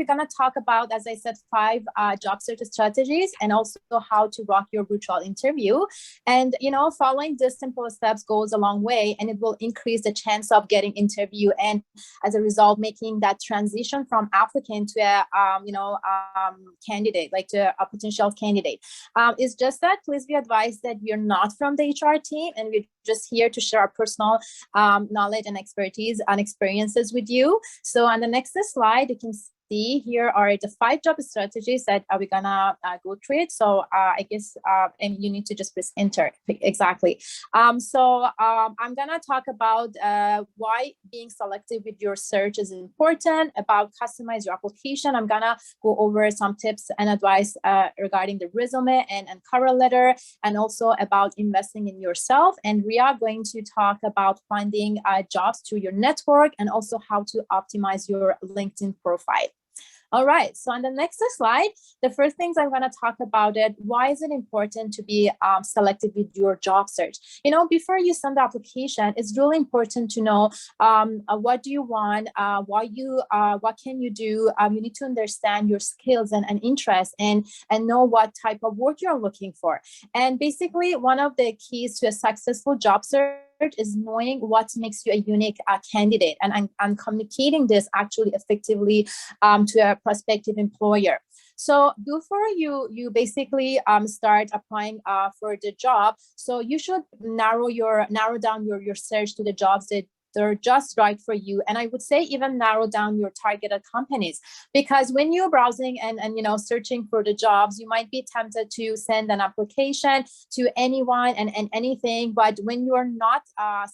going to talk about, as I said, 5 job search strategies and also how to rock your virtual interview. And, you know, following these simple steps goes a long way, and it will increase the chance of getting interview, and as a result, making that transition from applicant to a, candidate, like to a potential candidate. It's just that please be advised that we are not from the HR team, and we're just here to share our personal knowledge and expertise and experiences with you. So on the next slide, you can see here are the 5 job strategies that we're gonna go through it. So I guess and you need to just press enter. Exactly. I'm gonna talk about why being selective with your search is important, about customize your application. I'm gonna go over some tips and advice regarding the resume and cover letter, and also about investing in yourself. And we are going to talk about finding jobs through your network, and also how to optimize your LinkedIn profile. All right, so on the next slide, the first things I'm going to talk about it, why is it important to be selective with your job search? You know, before you send the application, it's really important to know what do you want, what can you do? You need to understand your skills and interests, and know what type of work you're looking for. And basically, one of the keys to a successful job search is knowing what makes you a unique candidate, and communicating this actually effectively to a prospective employer. So before you basically start applying for the job, so you should narrow down your search to the jobs that they're just right for you. And I would say even narrow down your targeted companies, because when you're browsing and searching for the jobs, you might be tempted to send an application to anyone and anything. But when you're not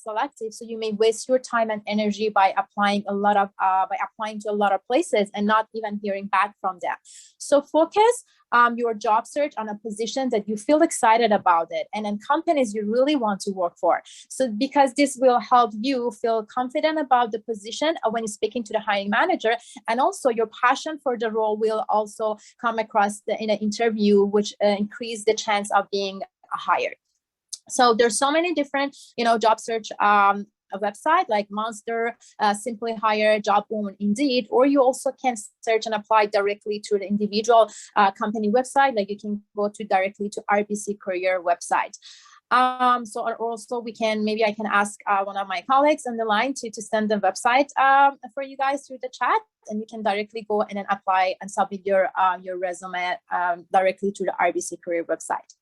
selective, so you may waste your time and energy by applying to a lot of places and not even hearing back from them. So focus your job search on a position that you feel excited about it, and in companies you really want to work for. So because this will help you feel confident about the position when you're speaking to the hiring manager, and also your passion for the role will also come across in an interview, which increase the chance of being hired. So there's so many different, job search a website like Monster, Simply Hire, Job Boom, Indeed, or you also can search and apply directly to the individual company website. Like you can go directly to RBC Career website. So also maybe I can ask one of my colleagues on the line to send the website for you guys through the chat, and you can directly go and then apply and submit your resume directly to the RBC Career website.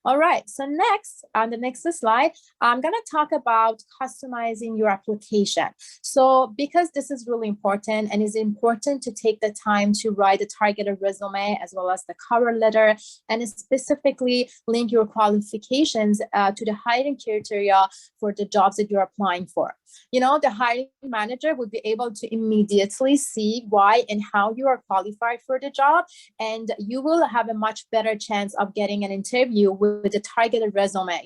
All right, so next, on the next slide, I'm going to talk about customizing your application. So because this is really important, and it's important to take the time to write a targeted resume as well as the cover letter, and specifically link your qualifications to the hiring criteria for the jobs that you're applying for. The hiring manager would be able to immediately see why and how you are qualified for the job, and you will have a much better chance of getting an interview with a targeted resume,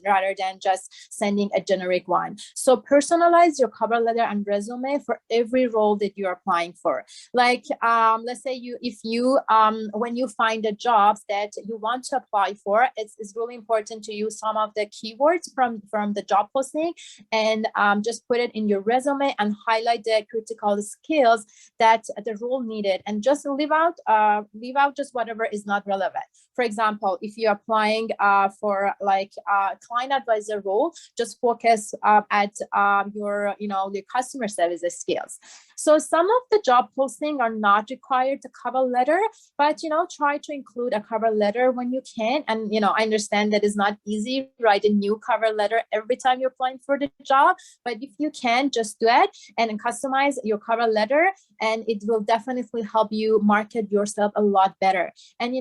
rather than just sending a generic one. So personalize your cover letter and resume for every role that you're applying for. Like, let's say when you find the jobs that you want to apply for, it's really important to use some of the keywords from the job posting, and just put it in your resume and highlight the critical skills that the role needed, and just leave out just whatever is not relevant. For example, if you're applying for like a client advisor role, just focus at your customer service skills. So some of the job postings are not required to cover letter, but try to include a cover letter when you can. And I understand that it's not easy write a new cover letter every time you're applying for the job, but if you can, just do it and customize your cover letter, and it will definitely help you market yourself a lot better. And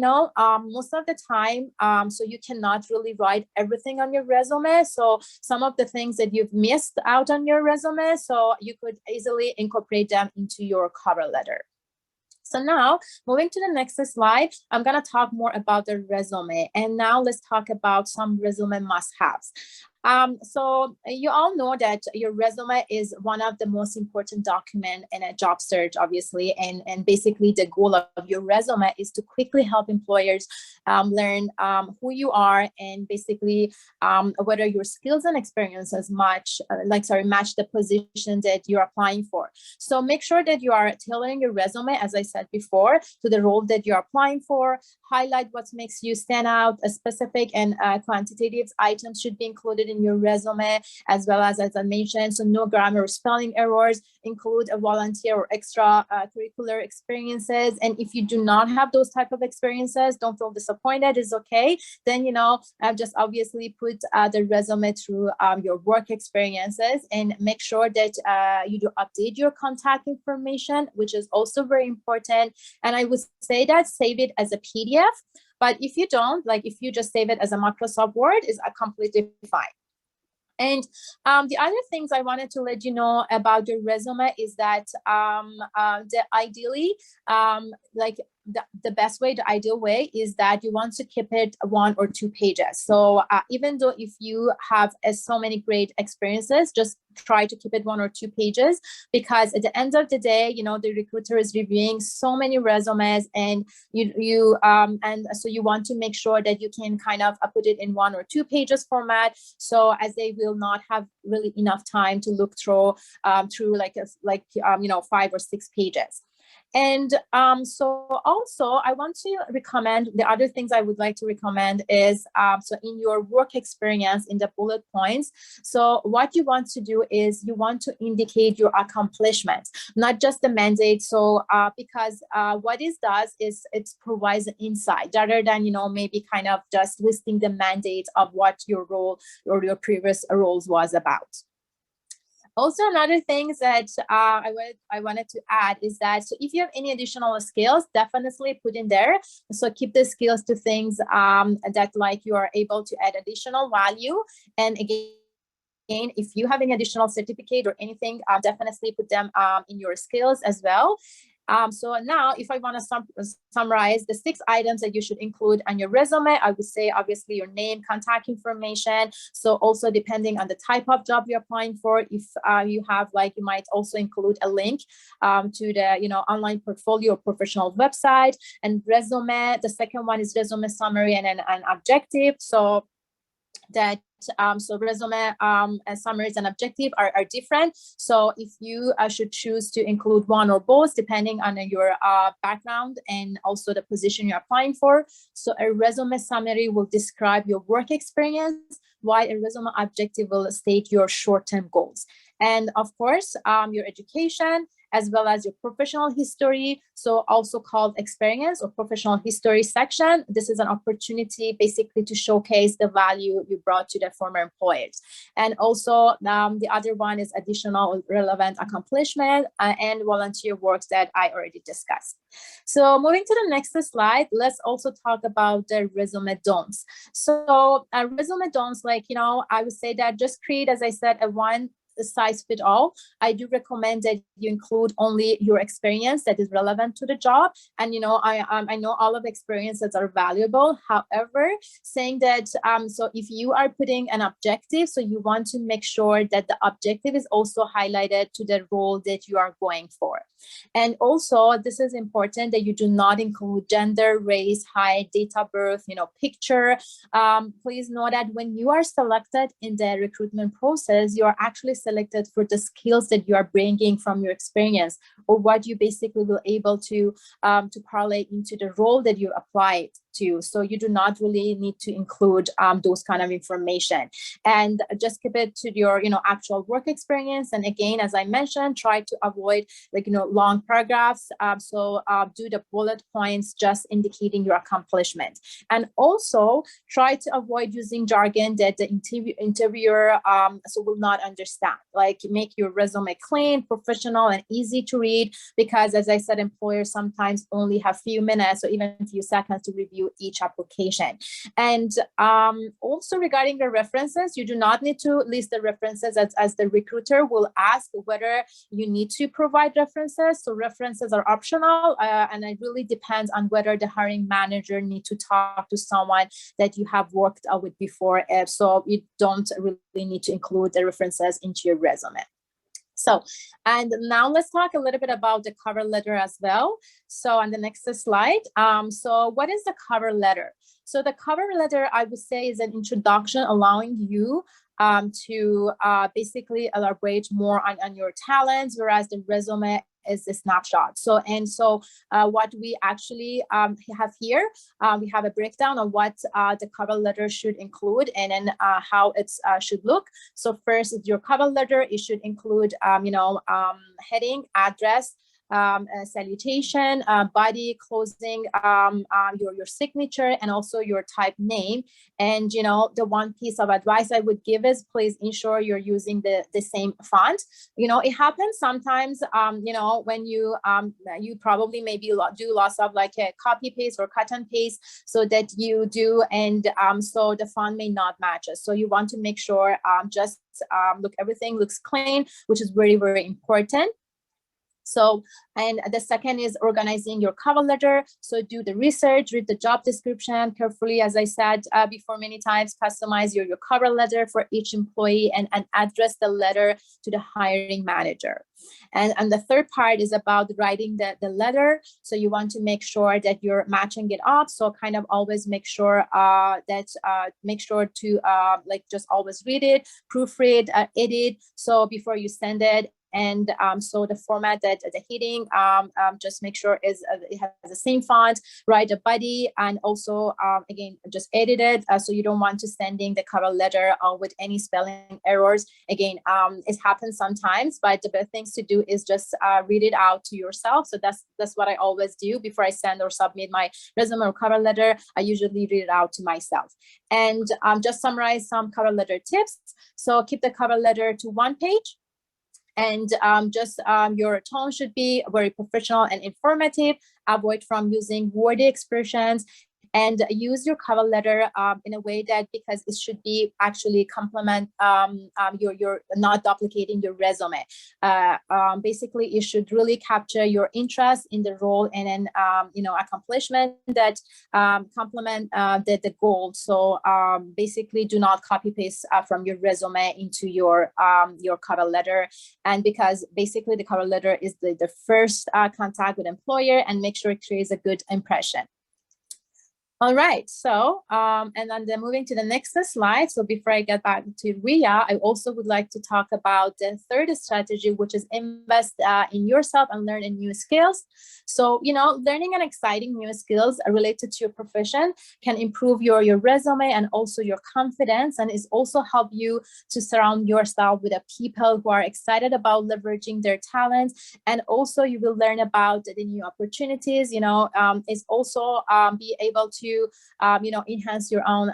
most of the time, so you cannot really write everything on your resume. So some of the things that you've missed out on your resume, so you could easily incorporate them into your cover letter. So now, moving to the next slide, I'm going to talk more about the resume. And now let's talk about some resume must-haves. So you all know that your resume is one of the most important documents in a job search, obviously, and basically the goal of your resume is to quickly help employers learn who you are, and basically whether your skills and experiences match the position that you're applying for. So make sure that you are tailoring your resume, as I said said before, to the role that you're applying for. Highlight what makes you stand out. A specific and quantitative items should be included in your resume, as well as I mentioned, so no grammar or spelling errors. Include a volunteer or extra curricular experiences. And if you do not have those type of experiences, don't feel disappointed. It's okay. Then, I've just obviously put the resume through your work experiences, and make sure that you do update your contact information, which is also very important. And I would say that save it as a PDF. But if you don't, like if you just save it as a Microsoft Word, is completely fine. And the other things I wanted to let you know about your resume is that ideally, like the best way, the ideal way is that you want to keep it 1 or 2 pages. So even though if you have so many great experiences, just try to keep it 1 or 2 pages, because at the end of the day, the recruiter is reviewing so many resumes, and and so you want to make sure that you can kind of put it in 1 or 2 pages format, so as they will not have really enough time to look through like 5 or 6 pages. And so also I want to recommend, the other things I would like to recommend is, so in your work experience, in the bullet points, so what you want to do is you want to indicate your accomplishments, not just the mandate. So because what it does is it provides an insight rather than, maybe kind of just listing the mandate of what your role or your previous roles was about. Also, another thing that I wanted to add is that, so if you have any additional skills, definitely put in there. So keep the skills to things that like you are able to add additional value. And again, if you have any additional certificate or anything, definitely put them in your skills as well. So now if I want to summarize the 6 items that you should include on your resume, I would say obviously your name, contact information. So also depending on the type of job you're applying for, if you have you might also include a link to the online portfolio or professional website. And resume, the second one is resume summary and an objective. So that so resume and summaries and objective are different. So if you should choose to include one or both, depending on your background and also the position you're applying for. So a resume summary will describe your work experience, while a resume objective will state your short-term goals. And of course, your education, as well as your professional history, so also called experience or professional history section. This is an opportunity basically to showcase the value you brought to the former employers. And also the other one is additional relevant accomplishment and volunteer works that I already discussed. So moving to the next slide, let's also talk about the resume don'ts. So resume don'ts, I would say that just create, as I said, a one size fit all. I do recommend that you include only your experience that is relevant to the job. And I know all of the experiences are valuable. However, saying that so if you are putting an objective, so you want to make sure that the objective is also highlighted to the role that you are going for. And also, this is important that you do not include gender, race, height, date of birth, picture. Please know that when you are selected in the recruitment process, you are actually selected for the skills that you are bringing from your experience, or what you basically will able to parlay into the role that you applied to. So you do not really need to include those kind of information, and just keep it to your actual work experience. And again, as I mentioned, try to avoid long paragraphs. So do the bullet points just indicating your accomplishment, and also try to avoid using jargon that the interviewer will not understand. Make your resume clean, professional, and easy to read, because as I said, employers sometimes only have few minutes or even a few seconds to review each application. And also regarding the references, you do not need to list the references, as the recruiter will ask whether you need to provide references. So references are optional, and it really depends on whether the hiring manager need to talk to someone that you have worked with before. So you don't really need to include the references into your resume. So, and now let's talk a little bit about the cover letter as well. So on the next slide, so what is the cover letter? So the cover letter, I would say, is an introduction allowing you to basically elaborate more on your talents, whereas the resume is the snapshot. So what we actually have here, we have a breakdown of what the cover letter should include, and then how it should look. So first is your cover letter. It should include heading, address, salutation, body, closing, your signature, and also your type name. And the one piece of advice I would give is please ensure you're using the same font. It happens sometimes, when you probably maybe do lots of like a copy paste or cut and paste, so that you do, and so the font may not match us. So you want to make sure everything looks clean, which is very, very important. So, and the second is organizing your cover letter. So do the research, read the job description carefully. As I said before many times, customize your cover letter for each employee, and address the letter to the hiring manager. And the third part is about writing the letter. So you want to make sure that you're matching it up. So kind of always make sure to just always read it, proofread, edit. So before you send it. And so the format, that the heading, just make sure it has the same font, write a body, and also again just edit it. So you don't want to sending the cover letter with any spelling errors. Again, it happens sometimes, but the best things to do is just read it out to yourself. So that's what I always do before I send or submit my resume or cover letter. I usually read it out to myself. And just summarize some cover letter tips. So keep the cover letter to one page. And your tone should be very professional and informative. Avoid from using wordy expressions, and use your cover letter in a way that, because it should be actually complement you're not duplicating your resume. Basically, it should really capture your interest in the role, and then accomplishment that complement the goal. So basically, do not copy paste from your resume into your cover letter. And because basically the cover letter is the first contact with employer, and make sure it creates a good impression. All right, so and then moving to the next slide. So before I get back to Ria, I also would like to talk about the third strategy, which is invest in yourself and learn new skills. So, learning an exciting new skills related to your profession can improve your resume and also your confidence, and is also help you to surround yourself with people who are excited about leveraging their talents. And also you will learn about the new opportunities, is also be able to enhance your own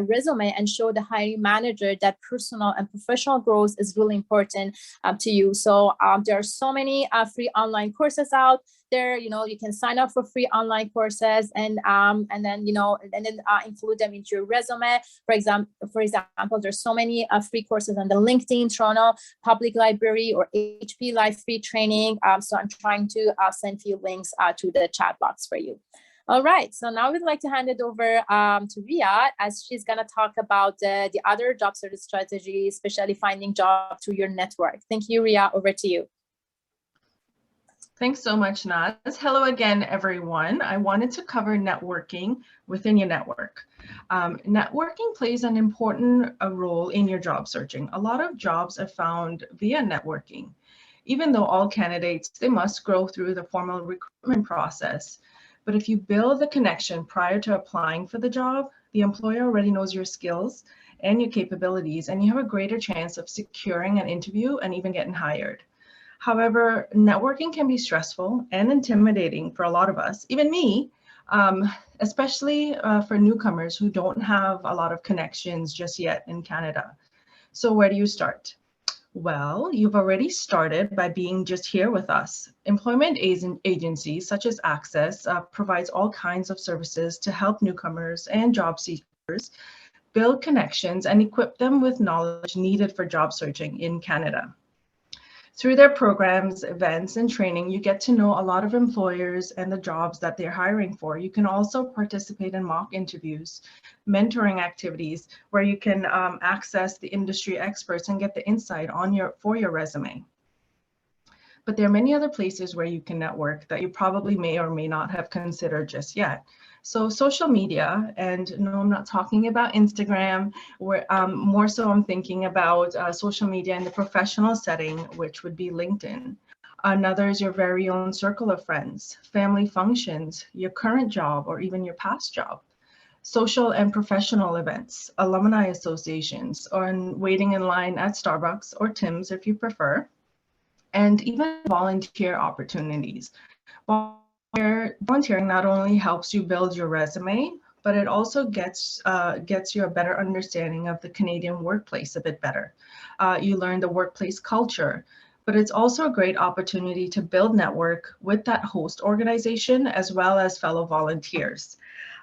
resume and show the hiring manager that personal and professional growth is really important to you. So there are so many free online courses out there. You can sign up for free online courses, and then include them into your resume. For example, there's so many free courses on the LinkedIn, Toronto Public Library, or HP Live free training. So I'm trying to send you links to the chat box for you. All right, so now we'd like to hand it over to Ria, as she's going to talk about the other job search strategy, especially finding job through your network. Thank you, Ria. Over to you. Thanks so much, Naz. Hello again, everyone. I wanted to cover networking within your network. Networking plays an important role in your job searching. A lot of jobs are found via networking. Even though all candidates, they must go through the formal recruitment process. But if you build the connection prior to applying for the job, the employer already knows your skills and your capabilities, and you have a greater chance of securing an interview and even getting hired. However, networking can be stressful and intimidating for a lot of us, even me, especially for newcomers who don't have a lot of connections just yet in Canada. So where do you start? Well, you've already started by being just here with us. Employment agencies such as ACCESS provides all kinds of services to help newcomers and job seekers build connections and equip them with knowledge needed for job searching in Canada. Through their programs, events, and training, you get to know a lot of employers and the jobs that they're hiring for. You can also participate in mock interviews, mentoring activities, where you can access the industry experts and get the insight on for your resume. But there are many other places where you can network that you probably may or may not have considered just yet. So social media, and no, I'm not talking about Instagram, where more so I'm thinking about social media in the professional setting, which would be LinkedIn. Another is your very own circle of friends, family functions, your current job, or even your past job. Social and professional events, alumni associations, or waiting in line at Starbucks or Tim's if you prefer, and even volunteer opportunities. Volunteering not only helps you build your resume, but it also gets you a better understanding of the Canadian workplace a bit better. You learn the workplace culture, but it's also a great opportunity to build network with that host organization as well as fellow volunteers.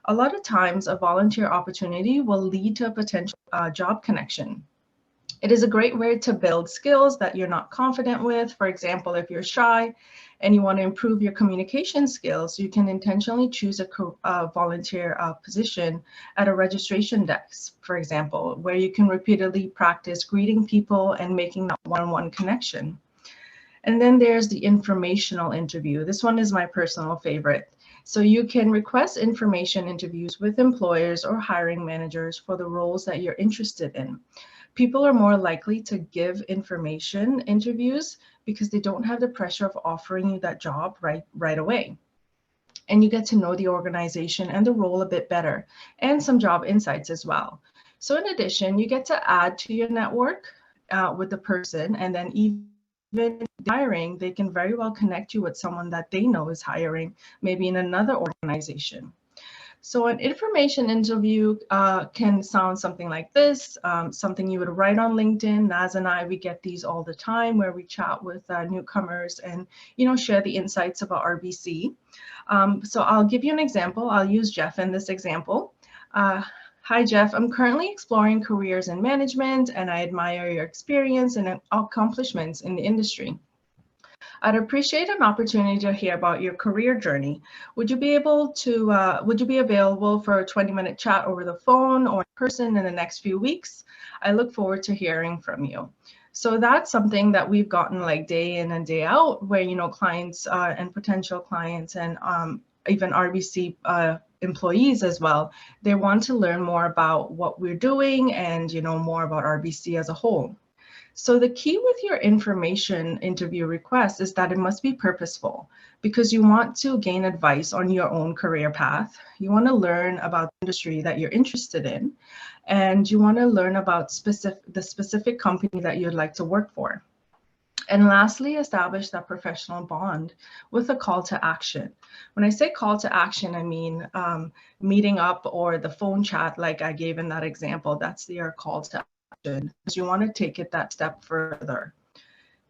A lot of times, a volunteer opportunity will lead to a potential job connection. It is a great way to build skills that you're not confident with. For example, if you're shy and you want to improve your communication skills, you can intentionally choose a volunteer position at a registration desk, for example, where you can repeatedly practice greeting people and making that one-on-one connection. And then there's the informational interview. This one is my personal favorite. So you can request information interviews with employers or hiring managers for the roles that you're interested in. People are more likely to give information interviews because they don't have the pressure of offering you that job right away. And you get to know the organization and the role a bit better, and some job insights as well. So in addition, you get to add to your network with the person, and then even hiring, they can very well connect you with someone that they know is hiring, maybe in another organization. So an information interview can sound something like this, something you would write on LinkedIn. Naz and I, we get these all the time where we chat with newcomers and, share the insights about RBC. So I'll give you an example. I'll use Jeff in this example. Hi, Jeff. I'm currently exploring careers in management, and I admire your experience and accomplishments in the industry. I'd appreciate an opportunity to hear about your career journey. Would you be available for a 20-minute chat over the phone or in person in the next few weeks? I look forward to hearing from you. So that's something that we've gotten like day in and day out, where clients and potential clients and even RBC employees as well, they want to learn more about what we're doing and more about RBC as a whole. So the key with your information interview request is that it must be purposeful, because you want to gain advice on your own career path. You want to learn about the industry that you're interested in, and you want to learn about the specific company that you'd like to work for. And lastly, establish that professional bond with a call to action. When I say call to action, I mean meeting up or the phone chat like I gave in that example. That's your call to action, because you want to take it that step further.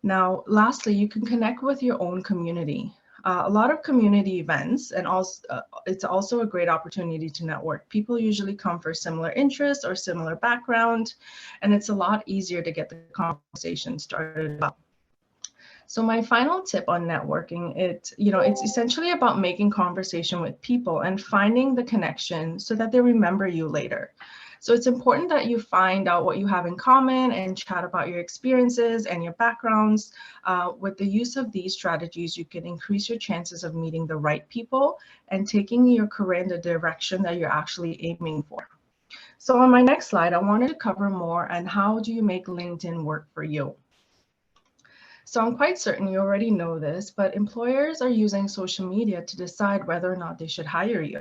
Now, lastly, you can connect with your own community. A lot of community events, and also it's also a great opportunity to network. People usually come for similar interests or similar background, and it's a lot easier to get the conversation started up. So my final tip on networking, it's essentially about making conversation with people and finding the connection so that they remember you later. So it's important that you find out what you have in common and chat about your experiences and your backgrounds. With the use of these strategies, you can increase your chances of meeting the right people and taking your career in the direction that you're actually aiming for. So on my next slide, I wanted to cover more on how do you make LinkedIn work for you. So I'm quite certain you already know this, but employers are using social media to decide whether or not they should hire you.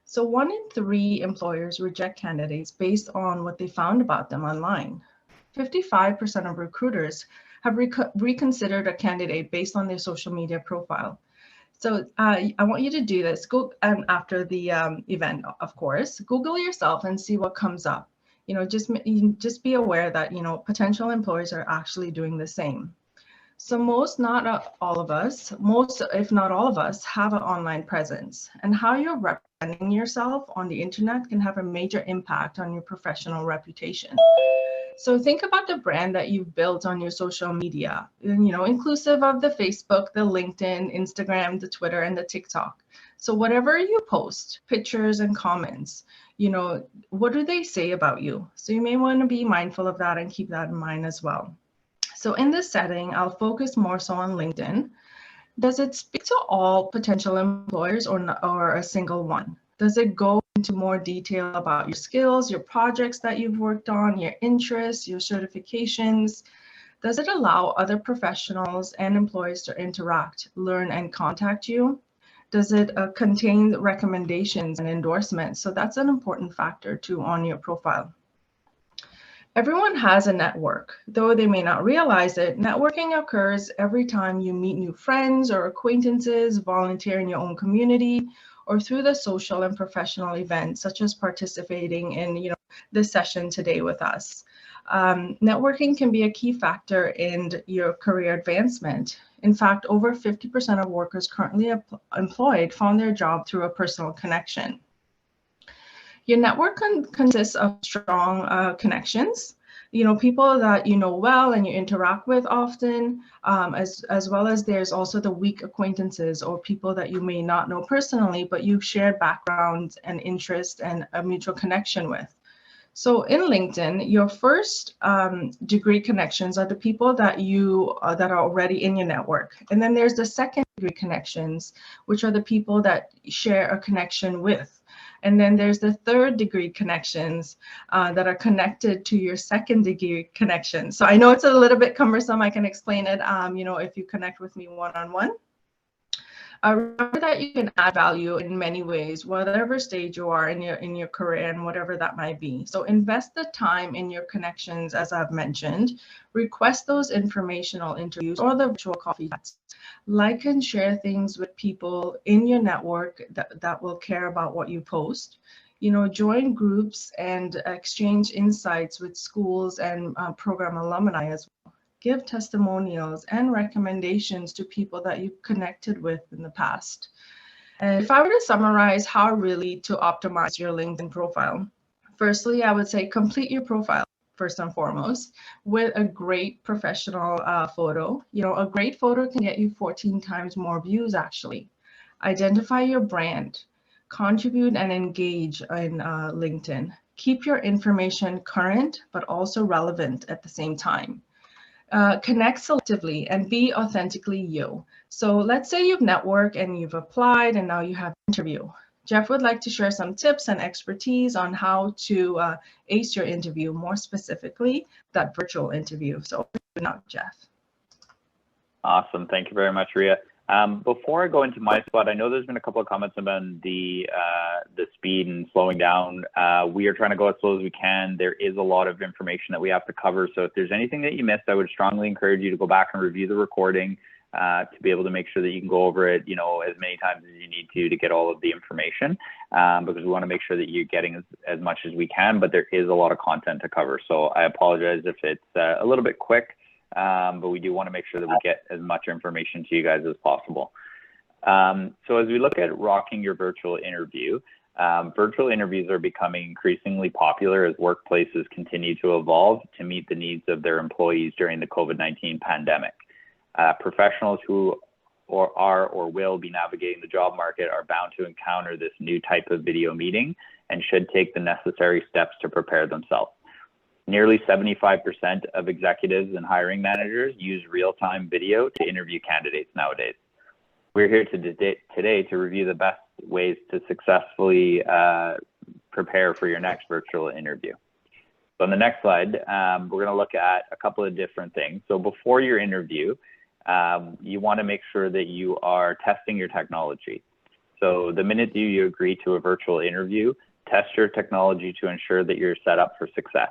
So 1 in 3 employers reject candidates based on what they found about them online. 55% of recruiters have reconsidered a candidate based on their social media profile. So I want you to do this. Go after the event, of course. Google yourself and see what comes up. Just be aware that potential employers are actually doing the same. So most, not all of us, most if not all of us, have an online presence, and how you're representing yourself on the internet can have a major impact on your professional reputation. So think about the brand that you've built on your social media, inclusive of the Facebook, the LinkedIn, Instagram, the Twitter, and the TikTok. So whatever you post, pictures and comments, what do they say about you? So you may want to be mindful of that and keep that in mind as well. So in this setting, I'll focus more so on LinkedIn. Does it speak to all potential employers or a single one? Does it go into more detail about your skills, your projects that you've worked on, your interests, your certifications? Does it allow other professionals and employees to interact, learn, and contact you? Does it contain recommendations and endorsements? So that's an important factor too on your profile. Everyone has a network, though they may not realize it. Networking occurs every time you meet new friends or acquaintances, volunteer in your own community, or through the social and professional events, such as participating in this session today with us. Networking can be a key factor in your career advancement. In fact, over 50% of workers currently employed found their job through a personal connection. Your network consists of strong connections, people that you know well and you interact with often, as well as there's also the weak acquaintances or people that you may not know personally, but you've shared backgrounds and interest and a mutual connection with. So in LinkedIn, your first degree connections are the people that that are already in your network. And then there's the second degree connections, which are the people that share a connection with. And then there's the third degree connections that are connected to your second degree connections. So I know it's a little bit cumbersome. I can explain it, if you connect with me one-on-one. Remember that you can add value in many ways, whatever stage you are in your career and whatever that might be. So invest the time in your connections, as I've mentioned. Request those informational interviews or the virtual coffee chats. Like and share things with people in your network that will care about what you post. Join groups and exchange insights with schools and program alumni as well. Give testimonials and recommendations to people that you connected with in the past. And if I were to summarize how really to optimize your LinkedIn profile, firstly, I would say complete your profile first and foremost with a great professional photo. A great photo can get you 14 times more views actually. Identify your brand, contribute and engage in LinkedIn. Keep your information current, but also relevant at the same time. Connect selectively and be authentically you. So let's say you've networked and you've applied and now you have an interview. Jeff would like to share some tips and expertise on how to ace your interview, more specifically that virtual interview. So now, Jeff. Awesome. Thank you very much, Ria. Before I go into my spot, I know there's been a couple of comments about the speed and slowing down. We are trying to go as slow as we can. There is a lot of information that we have to cover. So if there's anything that you missed, I would strongly encourage you to go back and review the recording to be able to make sure that you can go over it, as many times as you need to get all of the information, because we want to make sure that you're getting as much as we can, but there is a lot of content to cover. So I apologize if it's a little bit quick. But we do want to make sure that we get as much information to you guys as possible. So as we look at rocking your virtual interview, virtual interviews are becoming increasingly popular as workplaces continue to evolve to meet the needs of their employees during the COVID-19 pandemic. Professionals who are or will be navigating the job market are bound to encounter this new type of video meeting and should take the necessary steps to prepare themselves. Nearly 75% of executives and hiring managers use real-time video to interview candidates nowadays. We're here today to review the best ways to successfully prepare for your next virtual interview. So on the next slide, we're going to look at a couple of different things. So before your interview, you want to make sure that you are testing your technology. So the minute you agree to a virtual interview, test your technology to ensure that you're set up for success.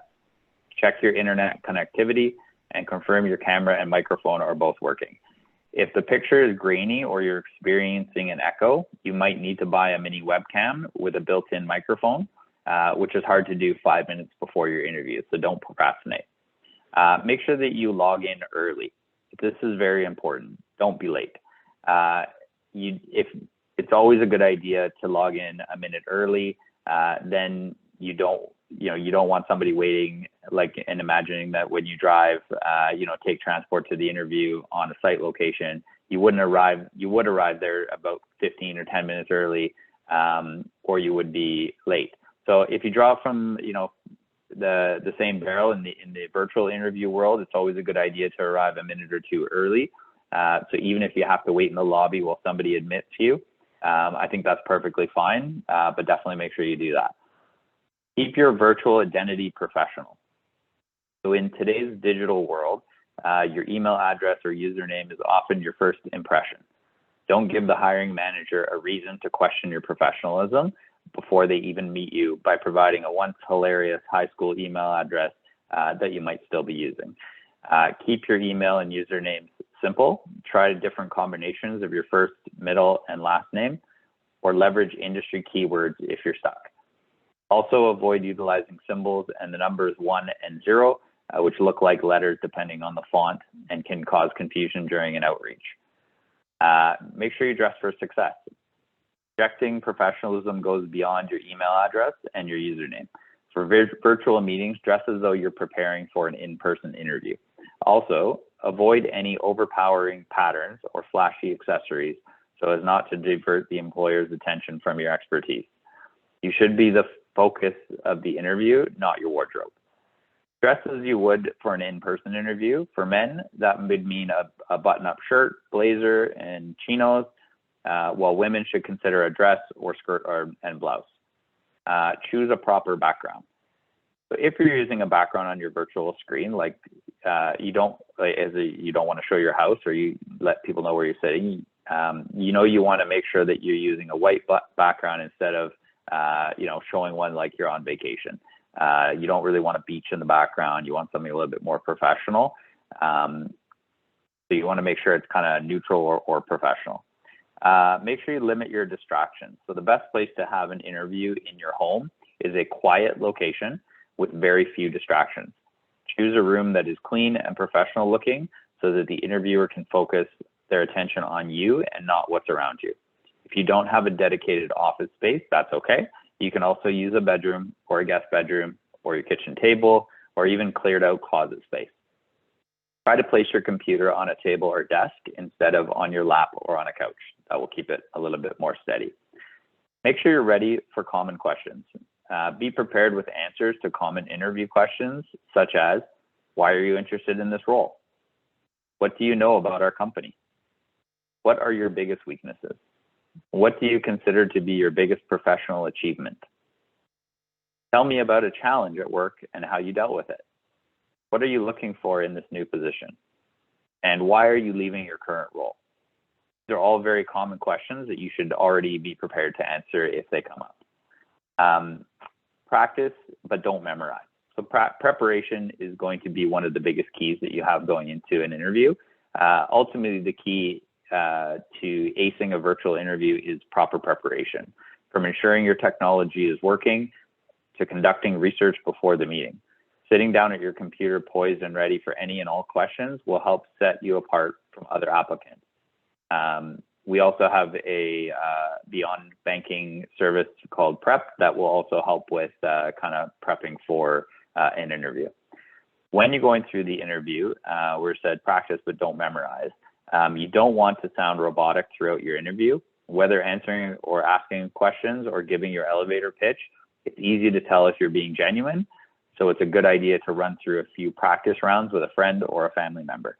Check your internet connectivity and confirm your camera and microphone are both working. If the picture is grainy or you're experiencing an echo, you might need to buy a mini webcam with a built-in microphone, which is hard to do 5 minutes before your interview, so don't procrastinate. Make sure that you log in early. This is very important. Don't be late. It's always a good idea to log in a minute early, then you don't want somebody waiting, and imagining that when you drive, take transport to the interview on a site location, you would arrive there about 15 or 10 minutes early, or you would be late. So if you draw from, the same barrel in the virtual interview world, it's always a good idea to arrive a minute or two early. So even if you have to wait in the lobby while somebody admits you, I think that's perfectly fine, but definitely make sure you do that. Keep your virtual identity professional. So in today's digital world, Your email address or username is often your first impression. Don't give the hiring manager a reason to question your professionalism before they even meet you by providing a once hilarious high school email address that you might still be using. Keep your email and usernames simple. Try different combinations of your first, middle, and last name, or leverage industry keywords if you're stuck. Also avoid utilizing symbols and the numbers 1 and 0, which look like letters depending on the font and can cause confusion during an outreach. Make sure you dress for success. Projecting professionalism goes beyond your email address and your username. For virtual meetings, dress as though you're preparing for an in-person interview. Also, avoid any overpowering patterns or flashy accessories so as not to divert the employer's attention from your expertise. You should be the focus of the interview, not your wardrobe. Dress as you would for an in-person interview. For men, that would mean a button-up shirt, blazer, and chinos, while women should consider a dress or skirt and blouse. Choose a proper background. So if you're using a background on your virtual screen, like you don't want to show your house or you let people know where you're sitting, you want to make sure that you're using a white background instead of showing one like you're on vacation. You don't really want a beach in the background. You want something a little bit more professional. So you want to make sure it's kind of neutral or professional. Make sure you limit your distractions. So the best place to have an interview in your home is a quiet location with very few distractions. Choose a room that is clean and professional looking so that the interviewer can focus their attention on you and not what's around you. If you don't have a dedicated office space, that's okay. You can also use a bedroom or a guest bedroom or your kitchen table or even cleared out closet space. Try to place your computer on a table or desk instead of on your lap or on a couch. That will keep it a little bit more steady. Make sure you're ready for common questions. Be prepared with answers to common interview questions, such as, why are you interested in this role? What do you know about our company? What are your biggest weaknesses? What do you consider to be your biggest professional achievement? Tell me about a challenge at work and how you dealt with it. What are you looking for in this new position? And why are you leaving your current role? They're all very common questions that you should already be prepared to answer if they come up. Practice, but don't memorize. So preparation is going to be one of the biggest keys that you have going into an interview. Ultimately, the key to acing a virtual interview is proper preparation, from ensuring your technology is working to conducting research before the meeting. Sitting down at your computer poised and ready for any and all questions will help set you apart from other applicants. We also have a beyond banking service called Prep that will also help with kind of prepping for an interview. When you're going through the interview, we're said practice but don't memorize. You don't want to sound robotic throughout your interview. Whether answering or asking questions or giving your elevator pitch, it's easy to tell if you're being genuine. So it's a good idea to run through a few practice rounds with a friend or a family member.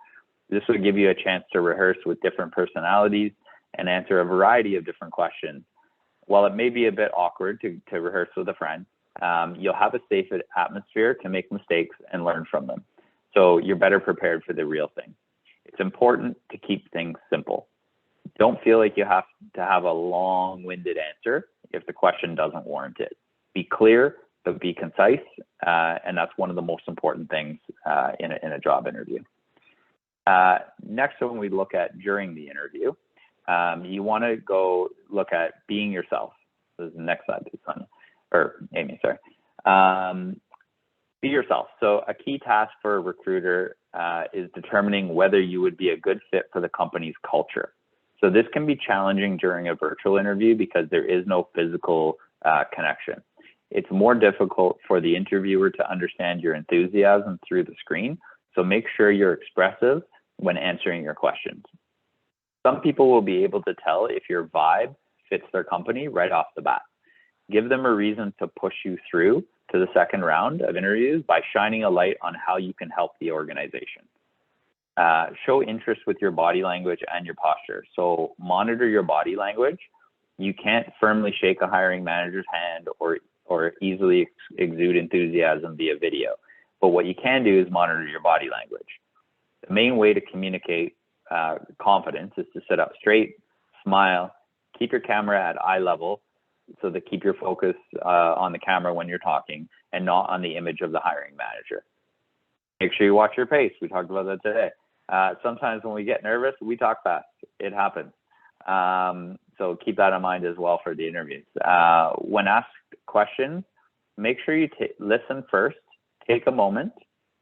This will give you a chance to rehearse with different personalities and answer a variety of different questions. While it may be a bit awkward to rehearse with a friend, you'll have a safe atmosphere to make mistakes and learn from them. So you're better prepared for the real thing. It's important to keep things simple. Don't feel like you have to have a long-winded answer if the question doesn't warrant it. Be clear, but be concise, and that's one of the most important things in a job interview. Next, when we look at during the interview, you want to go look at being yourself. This is the next slide, Sonia, or Amy, sorry. Be yourself. So a key task for a recruiter is determining whether you would be a good fit for the company's culture. So this can be challenging during a virtual interview because there is no physical connection. It's more difficult for the interviewer to understand your enthusiasm through the screen. So make sure you're expressive when answering your questions. Some people will be able to tell if your vibe fits their company right off the bat. Give them a reason to push you through to the second round of interviews by shining a light on how you can help the organization. Show interest with your body language and your posture. So monitor your body language. You can't firmly shake a hiring manager's hand or easily exude enthusiasm via video. But what you can do is monitor your body language. The main way to communicate confidence is to sit up straight, smile, keep your camera at eye level, so that keep your focus on the camera when you're talking and not on the image of the hiring manager. Make sure you watch your pace. We talked about that today. Sometimes when we get nervous, we talk fast. It happens. So keep that in mind as well for the interviews. When asked questions, make sure you listen first, take a moment,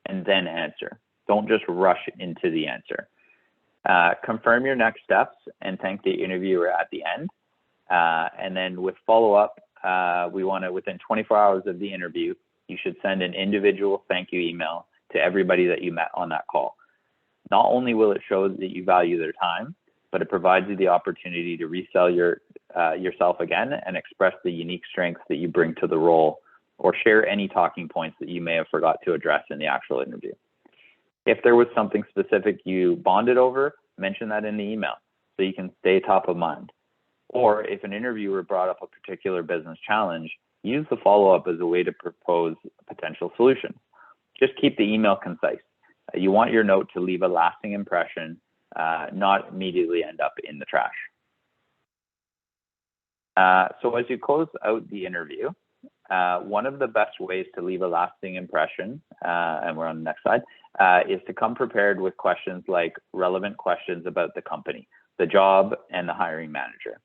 and then answer. Don't just rush into the answer. Confirm your next steps and thank the interviewer at the end. And then with follow-up, we want to, within 24 hours of the interview, you should send an individual thank you email to everybody that you met on that call. Not only will it show that you value their time, but it provides you the opportunity to resell yourself again and express the unique strengths that you bring to the role, or share any talking points that you may have forgot to address in the actual interview. If there was something specific you bonded over, mention that in the email so you can stay top of mind. Or if an interviewer brought up a particular business challenge, use the follow-up as a way to propose potential solutions. Just keep the email concise. You want your note to leave a lasting impression, not immediately end up in the trash. So as you close out the interview, one of the best ways to leave a lasting impression, and we're on the next slide, is to come prepared with questions like relevant questions about the company, the job, and the hiring manager.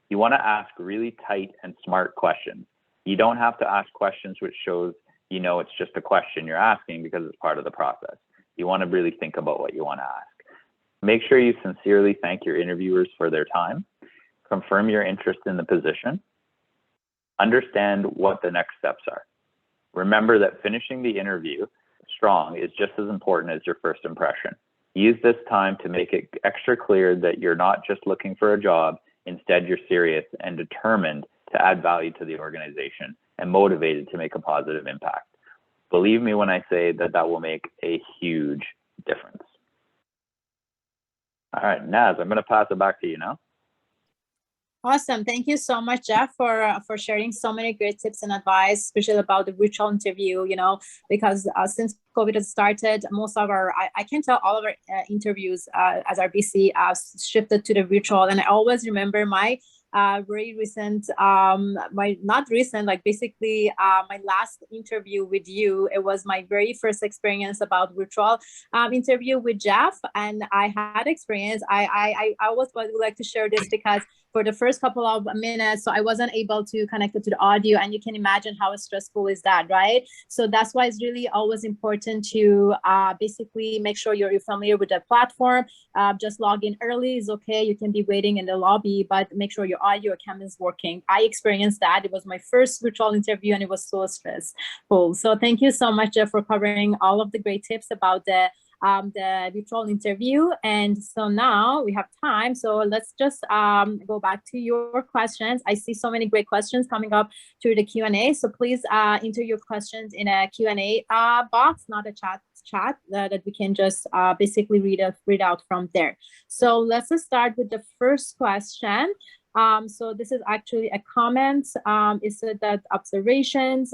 You want to ask really tight and smart questions. You don't have to ask questions which shows you know it's just a question you're asking because it's part of the process. You want to really think about what you want to ask. Make sure you sincerely thank your interviewers for their time. Confirm your interest in the position. Understand what the next steps are. Remember that finishing the interview strong is just as important as your first impression. Use this time to make it extra clear that you're not just looking for a job. Instead, you're serious and determined to add value to the organization and motivated to make a positive impact. Believe me when I say that that will make a huge difference. All right, Naz, I'm going to pass it back to you now. Awesome. Thank you so much, Jeff, for sharing so many great tips and advice, especially about the virtual interview, you know, because since COVID has started, most of our, I can tell all of our interviews as RBC shifted to the virtual. And I always remember my very recent, not recent, like basically my last interview with you. It was my very first experience about virtual interview with Jeff. And I had experience. I always would like to share this because for the first couple of minutes, so I wasn't able to connect it to the audio, and you can imagine how stressful is that, right? So that's why it's really always important to basically make sure you're familiar with the platform. Just log in early is okay. You can be waiting in the lobby, but make sure your audio camera is working. I experienced that. It was my first virtual interview, and it was so stressful. So thank you so much, Jeff, for covering all of the great tips about the virtual interview. And so now we have time. So let's just go back to your questions. I see so many great questions coming up through the Q&A. So please enter your questions in a Q&A box, not a chat that we can just basically read out from there. So let's just start with the first question. So this is actually a comment. It said that observations,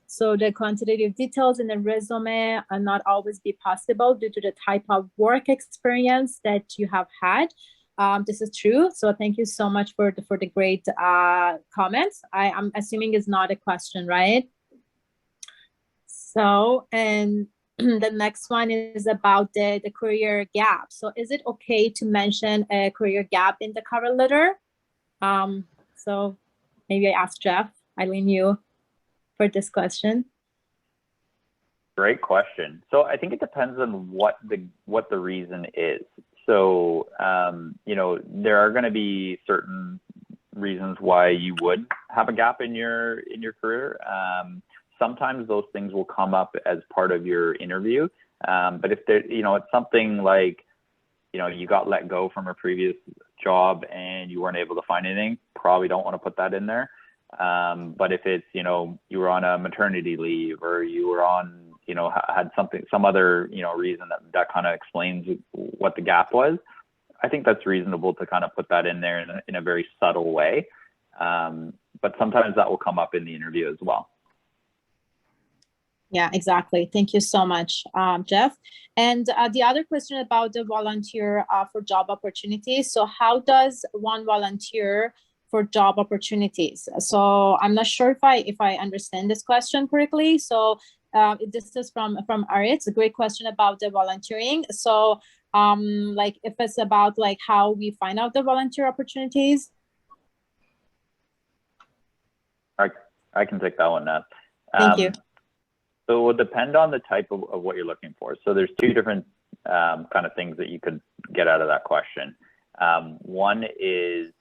so the quantitative details in the resume are not always be possible due to the type of work experience that you have had. This is true. So thank you so much for the great comments. I'm assuming it's not a question, right? So, and the next one is about the career gap. So is it okay to mention a career gap in the cover letter? So maybe I ask Jeff, Eileen, you for this question. Great question. So I think it depends on what the reason is. So, you know, there are going to be certain reasons why you would have a gap in your career. Sometimes those things will come up as part of your interview. But if there, you know, it's something like, you know, you got let go from a previous job and you weren't able to find anything, probably don't want to put that in there. But if it's, you know, you were on a maternity leave or you were on, you know, had some other, you know, reason that kind of explains what the gap was, I think that's reasonable to kind of put that in there in a very subtle way. But sometimes that will come up in the interview as well. Yeah, exactly. Thank you so much, Jeff. And the other question about the volunteer for job opportunities. So how does one volunteer for job opportunities? So I'm not sure if I understand this question correctly. So this is from Ari. It's a great question about the volunteering. So like if it's about like how we find out the volunteer opportunities. I can take that one, Nat. Thank you. So it will depend on the type of what you're looking for. So there's two different kind of things that you could get out of that question. One is,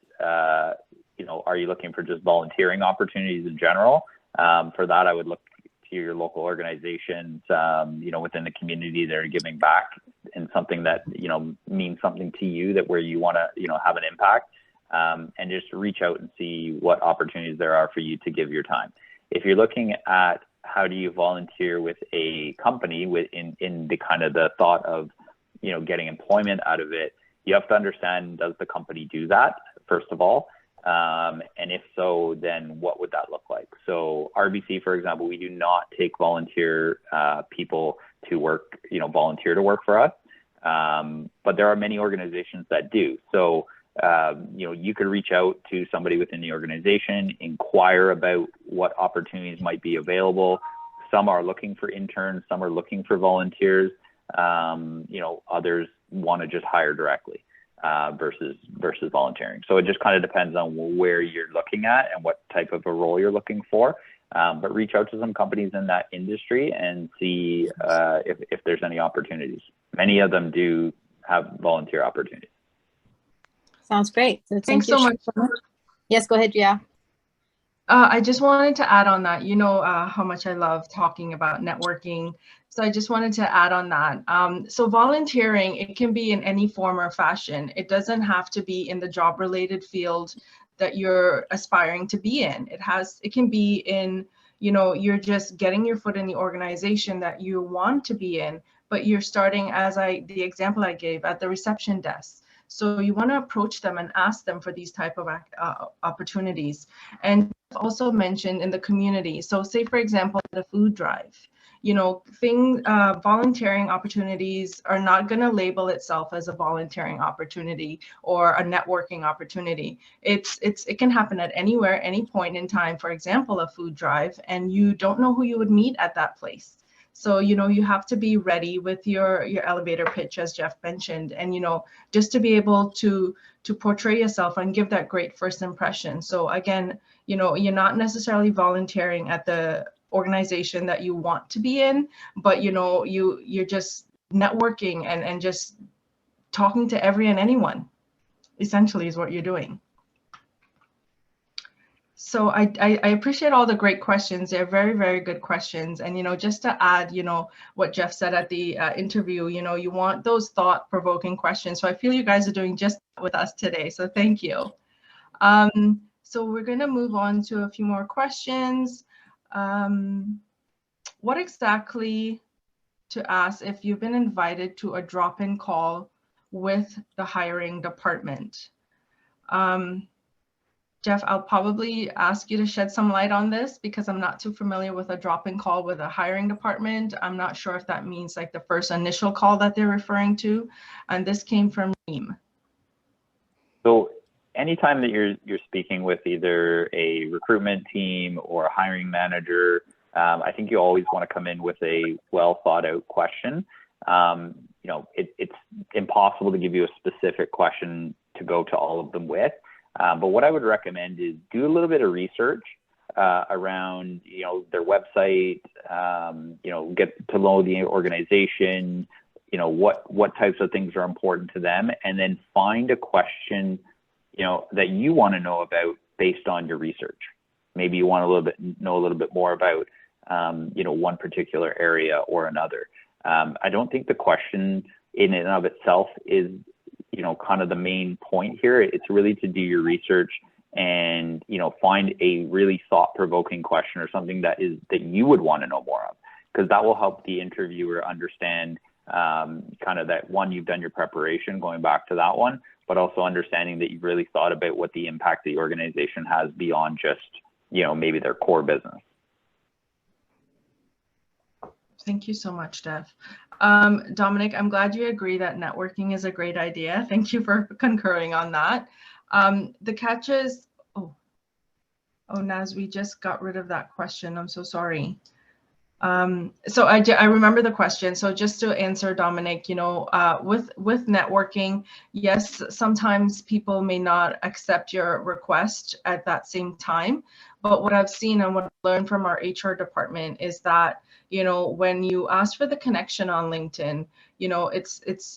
you know, are you looking for just volunteering opportunities in general? For that, I would look to your local organizations, you know, within the community that are giving back in something that, you know, means something to you, that where you want to, you know, have an impact, and just reach out and see what opportunities there are for you to give your time. If you're looking at how do you volunteer with a company in the kind of the thought of, you know, getting employment out of it, you have to understand, does the company do that, first of all? And if so, then what would that look like? So RBC, for example, we do not take volunteer people to work, you know, volunteer to work for us. But there are many organizations that do. So, you know, you could reach out to somebody within the organization, inquire about what opportunities might be available. Some are looking for interns, some are looking for volunteers. You know, others want to just hire directly versus volunteering. So it just kind of depends on where you're looking at and what type of a role you're looking for. But reach out to some companies in that industry and see if there's any opportunities. Many of them do have volunteer opportunities. Sounds great. So Thanks so much. Yes, go ahead, Ria. I just wanted to add on that, you know, how much I love talking about networking. So I just wanted to add on that. So volunteering, it can be in any form or fashion. It doesn't have to be in the job related field that you're aspiring to be in. It can be in, you know, you're just getting your foot in the organization that you want to be in, but you're starting, as the example I gave, at the reception desk. So you want to approach them and ask them for these type of opportunities. And also mentioned in the community. So say, for example, the food drive, you know, volunteering opportunities are not going to label itself as a volunteering opportunity or a networking opportunity. It can happen at anywhere, any point in time, for example, a food drive, and you don't know who you would meet at that place. So, you know, you have to be ready with your elevator pitch, as Jeff mentioned, and, you know, just to be able to portray yourself and give that great first impression. So again, you know, you're not necessarily volunteering at the organization that you want to be in, but, you know, you're just networking and just talking to every and anyone, essentially, is what you're doing. So I appreciate all the great questions. They're very, very good questions. And, you know, just to add, you know, what Jeff said at the interview, you know, you want those thought-provoking questions. So I feel you guys are doing just that with us today. So thank you. So we're going to move on to a few more questions. What exactly to ask if you've been invited to a drop-in call with the hiring department? Jeff, I'll probably ask you to shed some light on this because I'm not too familiar with a drop-in call with a hiring department. I'm not sure if that means like the first initial call that they're referring to. And this came from Neem. So anytime that you're speaking with either a recruitment team or a hiring manager, I think you always want to come in with a well thought out question. You know, it's impossible to give you a specific question to go to all of them with. But what I would recommend is do a little bit of research around, you know, their website, you know, get to know the organization, you know, what types of things are important to them, and then find a question, you know, that you want to know about based on your research. Maybe you want know a little bit more about, you know, one particular area or another. I don't think the question in and of itself is, you know, kind of the main point here. It's really to do your research and, you know, find a really thought-provoking question or something that you would want to know more of, because that will help the interviewer understand kind of that, one, you've done your preparation, going back to that one, but also understanding that you've really thought about what the impact the organization has beyond just, you know, maybe their core business. Thank you so much, Dev. Dominic, I'm glad you agree that networking is a great idea. Thank you for concurring on that. The catch is, oh, Naz, we just got rid of that question. I'm so sorry. So I remember the question. So just to answer Dominic, you know, with networking, yes, sometimes people may not accept your request at that same time. But what I've seen and what I've learned from our HR department is that, you know, when you ask for the connection on LinkedIn, you know,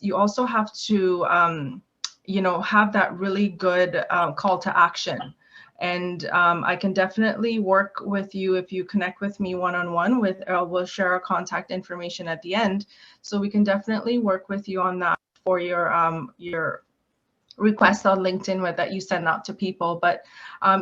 you also have to, you know, have that really good call to action. And I can definitely work with you if you connect with me one-on-one. We'll share our contact information at the end, so we can definitely work with you on that for your requests on LinkedIn that you send out to people. But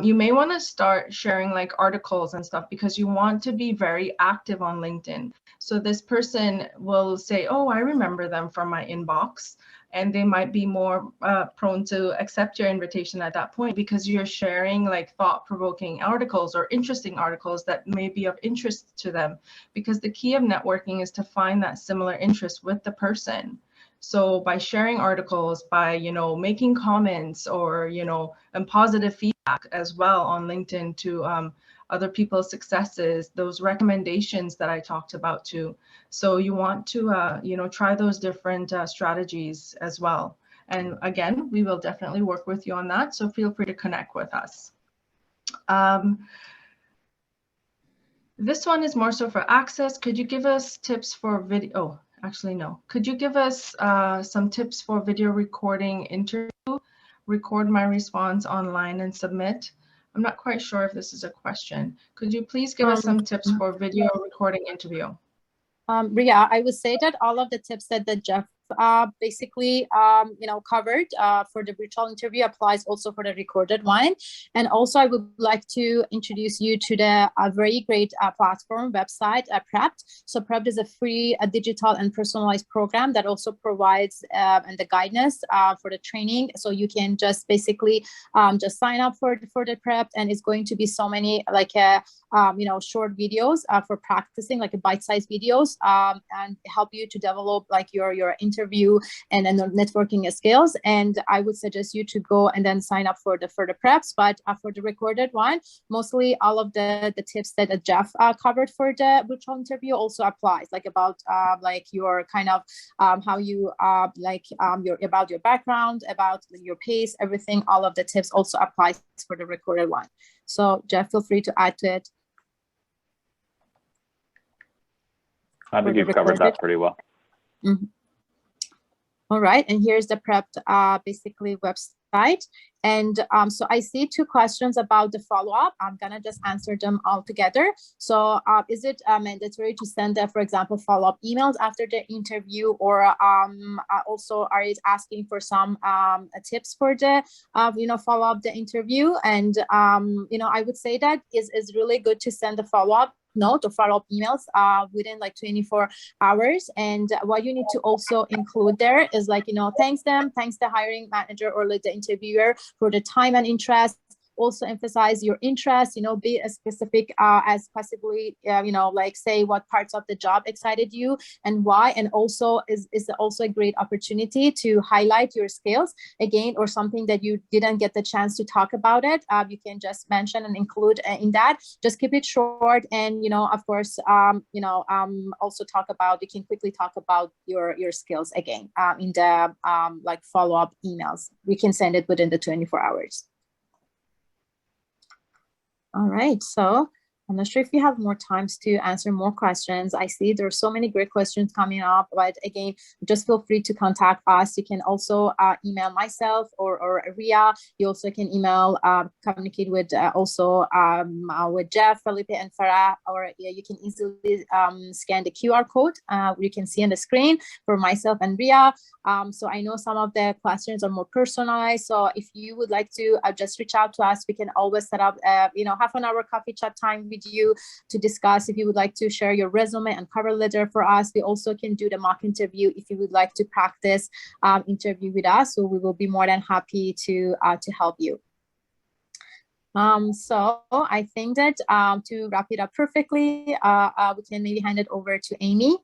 you may want to start sharing like articles and stuff, because you want to be very active on LinkedIn. So this person will say, oh, I remember them from my inbox. And they might be more prone to accept your invitation at that point, because you're sharing like thought-provoking articles or interesting articles that may be of interest to them. Because the key of networking is to find that similar interest with the person. So by sharing articles, by, you know, making comments or, you know, and positive feedback as well on LinkedIn to other people's successes, those recommendations that I talked about too. So you want to, you know, try those different strategies as well. And again, we will definitely work with you on that. So feel free to connect with us. This one is more so for ACCES. Could you give us tips for video? Oh, actually, no. Could you give us some tips for video recording interview? Record my response online and submit. I'm not quite sure if this is a question. Could you please give us some tips for video recording interview? Ria, I would say that all of the tips that Jeff basically you know, covered for the virtual interview applies also for the recorded one. And also I would like to introduce you to the very great platform website, Prepped. So Prepped is a free digital and personalized program that also provides and the guidance for the training. So you can just basically just sign up for the Prepped, and it's going to be so many like you know, short videos for practicing, like bite-sized videos, and help you to develop like your interview and networking skills. And I would suggest you to go and then sign up for the preps. But for the recorded one, mostly all of the tips that Jeff covered for the virtual interview also applies, like about like your kind of how you like about your background, about your pace, everything. All of the tips also applies for the recorded one. So Jeff, feel free to add to it. I think you've covered that pretty well. Mm-hmm. All right, and here's the Prepped basically website. And so I see two questions about the follow-up. I'm gonna just answer them all together. So is it mandatory to send, for example, follow-up emails after the interview, or also are you asking for some tips for the you know, follow-up the interview? And you know, I would say that is really good to send the follow-up note or follow-up emails within like 24 hours. And what you need to also include there is like, you know, thanks the hiring manager or like the interviewer for the time and interest. Also emphasize your interest, you know, be as specific as possibly, you know, like say what parts of the job excited you and why. And also is also a great opportunity to highlight your skills again, or something that you didn't get the chance to talk about it. You can just mention and include in that. Just keep it short. And, you know, of course, you know, also you can quickly talk about your skills again in the like follow-up emails. We can send it within the 24 hours. All right, so I'm not sure if you have more times to answer more questions. I see there's so many great questions coming up, but again, just feel free to contact us. You can also email myself or Ria. You also can email, communicate with also with Jeff, Felipe, and Farah, or you can easily scan the QR code you can see on the screen for myself and Ria. So I know some of the questions are more personalized. So if you would like to just reach out to us, we can always set up, you know, half-an-hour coffee chat time with you to discuss if you would like to share your resume and cover letter for us. We also can do the mock interview if you would like to practice interview with us. So we will be more than happy to help you. So I think that to wrap it up perfectly, we can maybe hand it over to Amy.